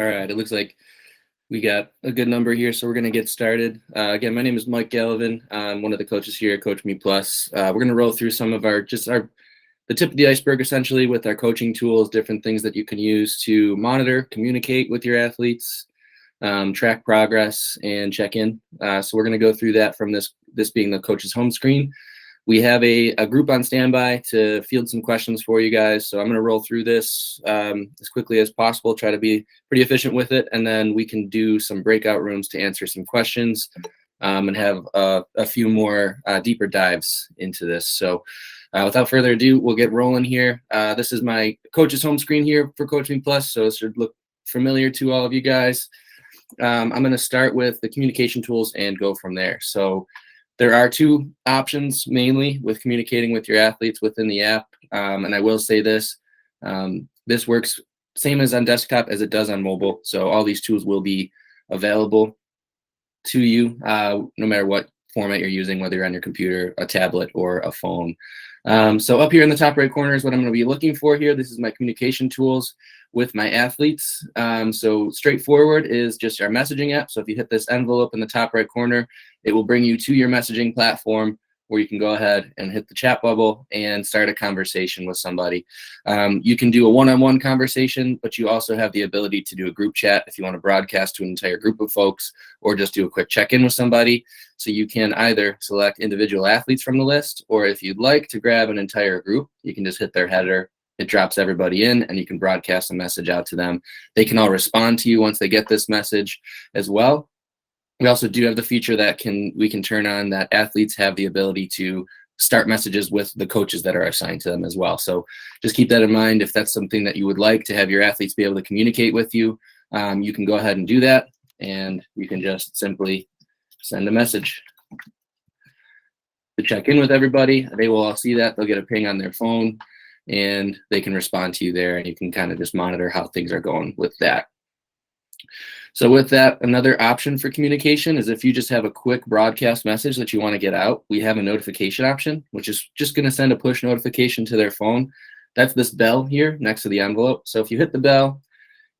All right, it looks like we got a good number here, so we're going to get started. Again, my name is Mike Gallivan. I'm one of the coaches here at CoachMePlus. We're going to roll through some of the tip of the iceberg, essentially, with our coaching tools, different things that you can use to monitor, communicate with your athletes, track progress, and check in. So we're going to go through that from this being the coach's home screen. We have a group on standby to field some questions for you guys. So I'm going to roll through this as quickly as possible, try to be pretty efficient with it. And then we can do some breakout rooms to answer some questions and have a few more deeper dives into this. So without further ado, we'll get rolling here. This is my coach's home screen here for CoachMePlus. So it should look familiar to all of you guys. I'm going to start with the communication tools and go from there. So there are two options mainly with communicating with your athletes within the app. And I will say this, this works same as on desktop as it does on mobile. So all these tools will be available to you no matter what format you're using, whether you're on your computer, a tablet, or a phone. So up here in the top right corner is what I'm going to be looking for here. This is my communication tools with my athletes. So straightforward is just our messaging app. So if you hit this envelope in the top right corner, it will bring you to your messaging platform where you can go ahead and hit the chat bubble and start a conversation with somebody. You can do a one-on-one conversation, but you also have the ability to do a group chat if you want to broadcast to an entire group of folks or just do a quick check-in with somebody. So you can either select individual athletes from the list, or if you'd like to grab an entire group, you can just hit their header. It drops everybody in and you can broadcast a message out to them. They can all respond to you once they get this message as well. We also do have the feature that we can turn on that athletes have the ability to start messages with the coaches that are assigned to them as well. So just keep that in mind. If that's something that you would like to have your athletes be able to communicate with you, you can go ahead and do that. And you can just simply send a message to check in with everybody. They will all see that. They'll get a ping on their phone and they can respond to you there, and you can kind of just monitor how things are going with that. So with that, another option for communication is if you just have a quick broadcast message that you want to get out, we have a notification option, which is just going to send a push notification to their phone. That's this bell here next to the envelope. So if you hit the bell,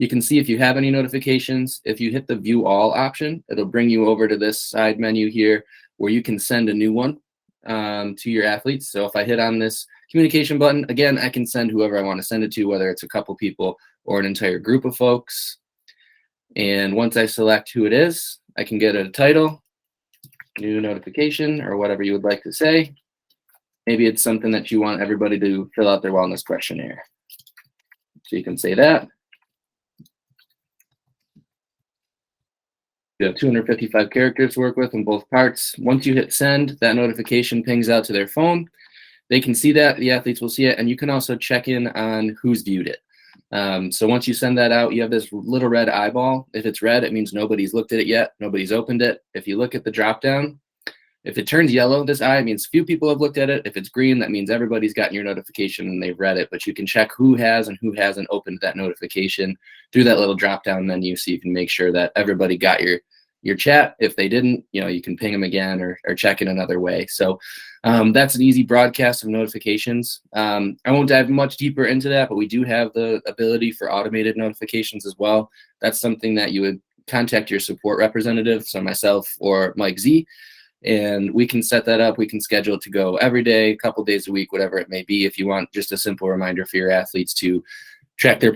you can see if you have any notifications. If you hit the view all option, it'll bring you over to this side menu here where you can send a new one to your athletes. So if I hit on this communication button, again, I can send whoever I want to send it to, whether it's a couple people or an entire group of folks. And once I select who it is, I can get a title, new notification, or whatever you would like to say. Maybe it's something that you want everybody to fill out their wellness questionnaire. So you can say that. You have 255 characters to work with in both parts. Once you hit send, that notification pings out to their phone. They can see that, the athletes will see it, and you can also check in on who's viewed it. So once you send that out, you have this little red eyeball. If it's red, it means nobody's looked at it yet. Nobody's opened it. If you look at the drop down, if it turns yellow, this eye means few people have looked at it. If it's green, that means everybody's gotten your notification and they've read it. But you can check who has and who hasn't opened that notification through that little drop down menu, so you can make sure that everybody got your chat. If they didn't, you can ping them again or check in another way. So that's an easy broadcast of notifications. I won't dive much deeper into that, but we do have the ability for automated notifications as well. That's something that you would contact your support representative, so myself or Mike Z, and we can set that up. We can schedule it to go every day, a couple days a week, whatever it may be. If you want just a simple reminder for your athletes to track their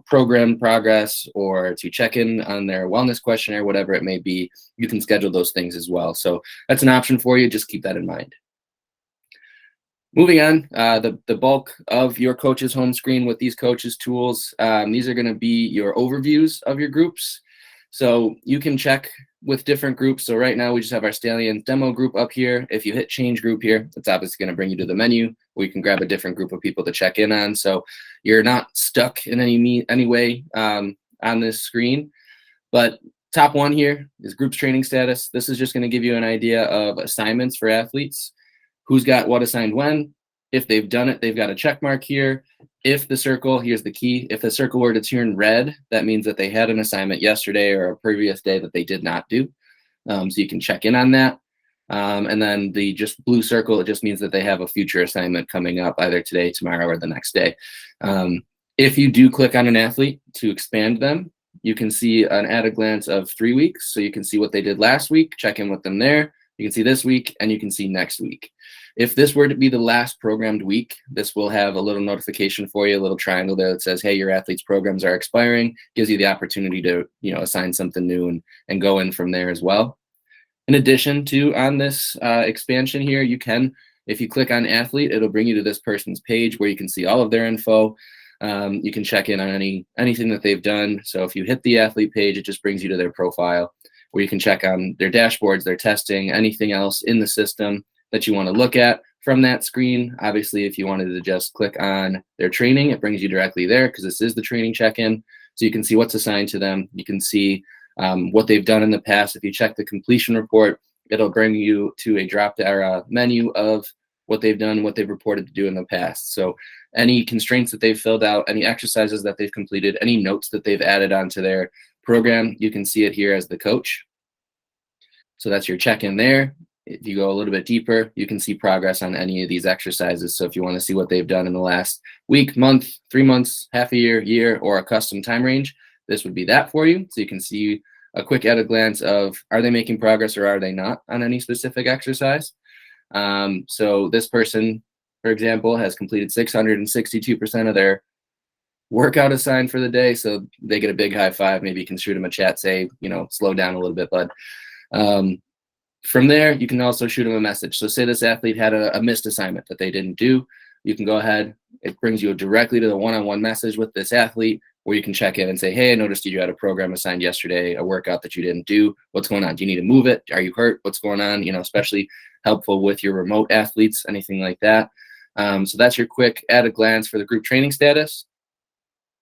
program progress or to check in on their wellness questionnaire, whatever it may be, you can schedule those things as well. So that's an option for you. Just keep that in mind. Moving on, the bulk of your coach's home screen with these coaches tools, these are going to be your overviews of your groups. So you can check with different groups. So right now we just have our Stallions demo group up here. If you hit change group here, it's obviously going to bring you to the menu where you can grab a different group of people to check in on. So you're not stuck in any way on this screen. But top one here is groups training status. This is just going to give you an idea of assignments for athletes. Who's got what assigned when? If they've done it, they've got a check mark here. If the circle, here's the key, if the circle were to turn red, that means that they had an assignment yesterday or a previous day that they did not do. So you can check in on that. And then the just blue circle, it just means that they have a future assignment coming up either today, tomorrow, or the next day. If you do click on an athlete to expand them, you can see an at a glance of 3 weeks. So you can see what they did last week, check in with them there. You can see this week, and you can see next week. If this were to be the last programmed week, this will have a little notification for you, a little triangle there that says, hey, your athlete's programs are expiring, gives you the opportunity to, assign something new and go in from there as well. In addition to on this expansion here, you can, if you click on athlete, it'll bring you to this person's page where you can see all of their info. You can check in on anything that they've done. So if you hit the athlete page, it just brings you to their profile where you can check on their dashboards, their testing, anything else in the system that you want to look at from that screen. Obviously, if you wanted to just click on their training, it brings you directly there because this is the training check-in. So you can see what's assigned to them. You can see what they've done in the past. If you check the completion report, it'll bring you to a menu of what they've done, what they've reported to do in the past. So any constraints that they've filled out, any exercises that they've completed, any notes that they've added onto their program, you can see it here as the coach. So that's your check-in there. If you go a little bit deeper, you can see progress on any of these exercises. So if you want to see what they've done in the last week, month, 3 months, half a year, or a custom time range, this would be that for you. So you can see a quick at a glance of, are they making progress or are they not on any specific exercise? So this person, for example, has completed 662% of their workout assigned for the day. So they get a big high five. Maybe you can shoot them a chat, say, slow down a little bit, bud. From there, you can also shoot them a message. So say this athlete had a missed assignment that they didn't do. You can go ahead. It brings you directly to the one-on-one message with this athlete where you can check in and say, hey, I noticed you had a program assigned yesterday, a workout that you didn't do. What's going on? Do you need to move it? Are you hurt? What's going on? Especially helpful with your remote athletes, anything like that. So that's your quick at a glance for the group training status.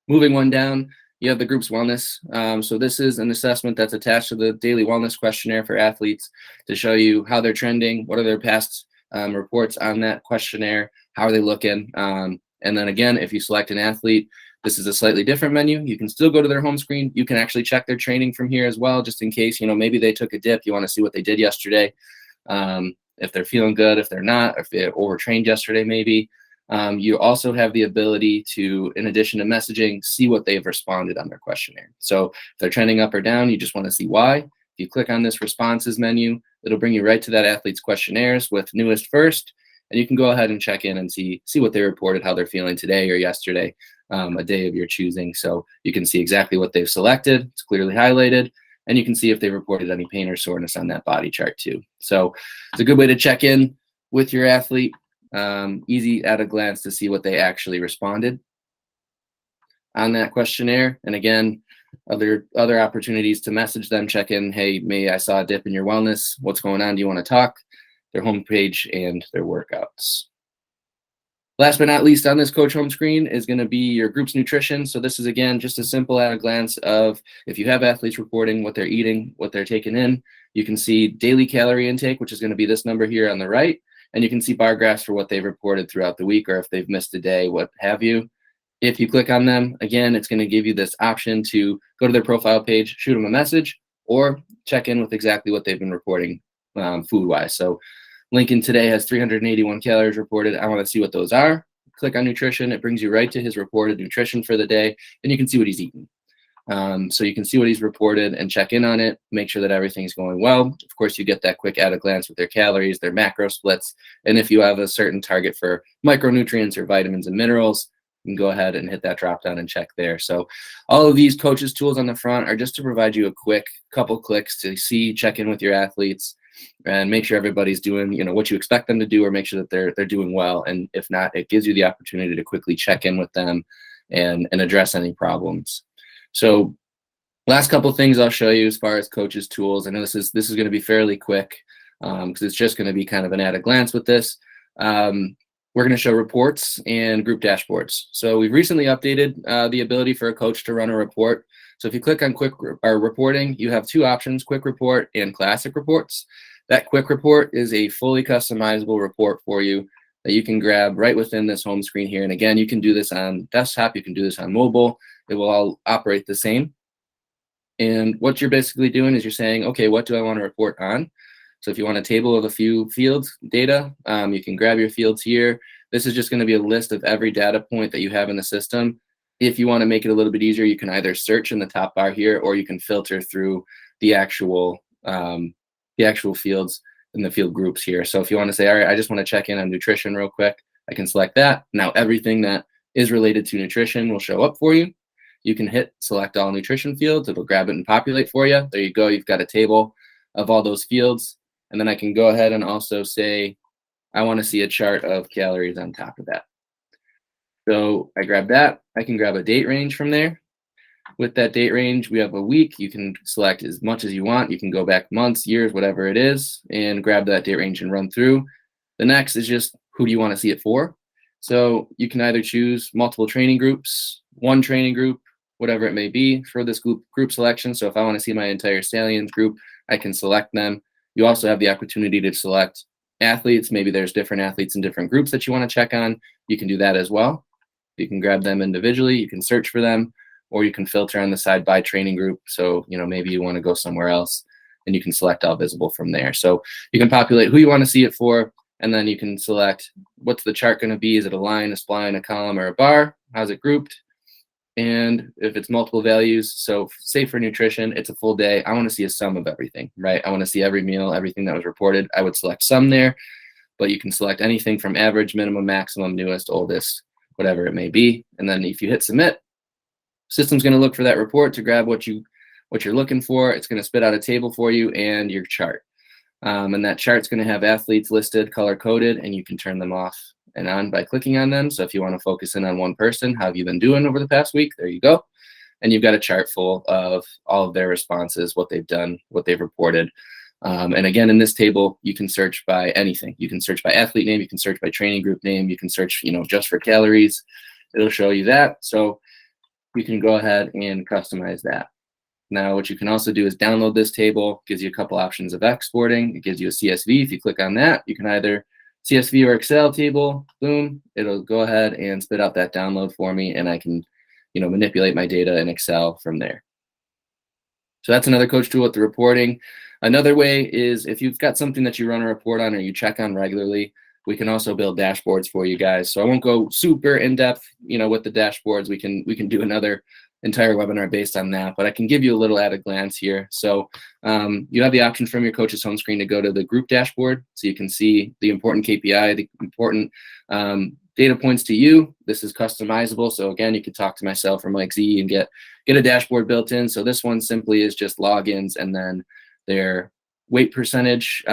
Moving one down, you have the group's wellness. So this is an assessment that's attached to the daily wellness questionnaire for athletes to show you how they're trending, what are their past reports on that questionnaire, how are they looking. And then again, if you select an athlete, this is a slightly different menu. You can still go to their home screen. You can actually check their training from here as well, just in case, maybe they took a dip. You want to see what they did yesterday. If they're feeling good, if they're not, if they overtrained yesterday, maybe. You also have the ability to, in addition to messaging, see what they've responded on their questionnaire. So if they're trending up or down, you just want to see why. If you click on this responses menu, it'll bring you right to that athlete's questionnaires with newest first, and you can go ahead and check in and see what they reported, how they're feeling today or yesterday, a day of your choosing. So you can see exactly what they've selected. It's clearly highlighted. And you can see if they reported any pain or soreness on that body chart too. So it's a good way to check in with your athlete. Easy at a glance to see what they actually responded on that questionnaire. And again, other opportunities to message them, check in. Hey, I saw a dip in your wellness. What's going on? Do you want to talk? Their homepage and their workouts. Last but not least on this coach home screen is going to be your group's nutrition. So this is, again, just a simple at a glance of if you have athletes reporting what they're eating, what they're taking in. You can see daily calorie intake, which is going to be this number here on the right. And you can see bar graphs for what they've reported throughout the week or if they've missed a day, what have you. If you click on them, again, it's going to give you this option to go to their profile page, shoot them a message, or check in with exactly what they've been reporting food-wise. So Lincoln today has 381 calories reported. I want to see what those are. Click on nutrition. It brings you right to his reported nutrition for the day, and you can see what he's eating. So you can see what he's reported and check in on it, make sure that everything's going well. Of course, you get that quick at a glance with their calories, their macro splits, and if you have a certain target for micronutrients or vitamins and minerals, you can go ahead and hit that drop down and check there. So all of these coaches tools on the front are just to provide you a quick couple clicks to check in with your athletes and make sure everybody's doing, what you expect them to do, or make sure that they're doing well. And if not, it gives you the opportunity to quickly check in with them and address any problems. So last couple of things I'll show you as far as coaches tools. I know this is going to be fairly quick because it's just going to be kind of an at a glance with this. We're going to show reports and group dashboards. So we've recently updated the ability for a coach to run a report. So if you click on quick reporting, you have two options, quick report and classic reports. That quick report is a fully customizable report for you that you can grab right within this home screen here. And again, you can do this on desktop, you can do this on mobile. It will all operate the same. And what you're basically doing is you're saying, okay, what do I want to report on? So if you want a table of a few fields data, you can grab your fields here. This is just going to be a list of every data point that you have in the system. If you want to make it a little bit easier, you can either search in the top bar here, or you can filter through the actual fields and the field groups here. So if you want to say, all right, I just want to check in on nutrition real quick, I can select that. Now everything that is related to nutrition will show up for you. You can hit select all nutrition fields. It'll grab it and populate for you. There you go. You've got a table of all those fields. And then I can go ahead and also say, I want to see a chart of calories on top of that. So I grab that. I can grab a date range from there. With that date range, we have a week. You can select as much as you want. You can go back months, years, whatever it is, and grab that date range and run through. The next is just who do you want to see it for? So you can either choose multiple training groups, one training group, whatever it may be for this group selection. So if I want to see my entire Stallions group, I can select them. You also have the opportunity to select athletes. Maybe there's different athletes in different groups that you want to check on. You can do that as well. You can grab them individually. You can search for them, or you can filter on the side by training group. So, maybe you want to go somewhere else, and you can select all visible from there. So you can populate who you want to see it for, and then you can select what's the chart going to be. Is it a line, a spline, a column, or a bar? How's it grouped? And if it's multiple values, so say for nutrition, it's a full day. I want to see a sum of everything, right? I want to see every meal, everything that was reported. I would select sum there, but you can select anything from average, minimum, maximum, newest, oldest, whatever it may be. And then if you hit submit, system's going to look for that report to grab what you're looking for. It's going to spit out a table for you and your chart. And that chart's going to have athletes listed, color coded, and you can turn them off and on by clicking on them. So if you want to focus in on one person, how have you been doing over the past week? There you go. And you've got a chart full of all of their responses, what they've done, what they've reported. And again, in this table, you can search by anything. You can search by athlete name. You can search by training group name. You can search, just for calories. It'll show you that. So you can go ahead and customize that. Now, what you can also do is download this table. It gives you a couple options of exporting. It gives you a CSV. If you click on that, you can either CSV or Excel table. Boom, it'll go ahead and spit out that download for me, and I can, manipulate my data in Excel from there. So that's another coach tool with the reporting. Another way is if you've got something that you run a report on or you check on regularly, we can also build dashboards for you guys. So I won't go super in depth, with the dashboards. We can do another entire webinar based on that, but I can give you a little at a glance here. So you have the option from your coach's home screen to go to the group dashboard, so you can see the important KPI, the important data points to you. This is customizable. So again, you can talk to myself or Mike Z and get a dashboard built in. So this one simply is just logins and then their weight percentage,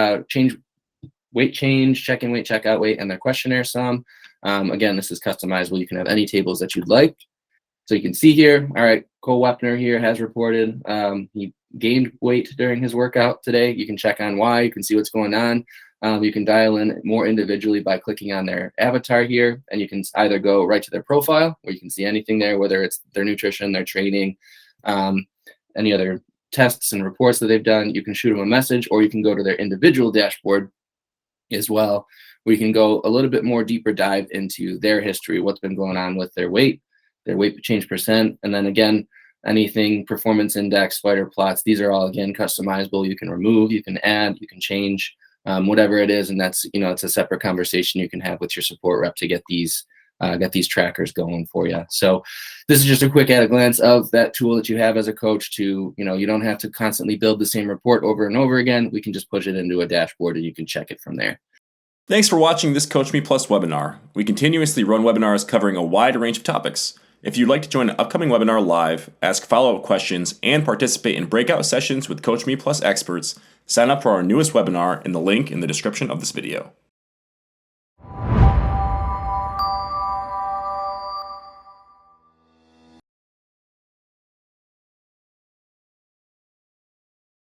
weight change, check-in weight, check-out weight, and their questionnaire sum. Again, this is customizable. You can have any tables that you'd like. So you can see here, all right, Cole Wepner here has reported he gained weight during his workout today. You can check on why. You can see what's going on. You can dial in more individually by clicking on their avatar here, and you can either go right to their profile, where you can see anything there, whether it's their nutrition, their training, any other tests and reports that they've done. You can shoot them a message, or you can go to their individual dashboard as well, where you can go a little bit more deeper dive into their history, what's been going on with their weight change percent, and then again, anything performance index, spider plots. These are all again customizable. You can remove, you can add, you can change, whatever it is, and that's it's a separate conversation you can have with your support rep to get these trackers going for you. So this is just a quick at a glance of that tool that you have as a coach to, you don't have to constantly build the same report over and over again. We can just push it into a dashboard and you can check it from there. Thanks for watching this CoachMePlus webinar. We continuously run webinars covering a wide range of topics. If you'd like to join an upcoming webinar live, ask follow-up questions, and participate in breakout sessions with CoachMePlus experts, sign up for our newest webinar in the link in the description of this video.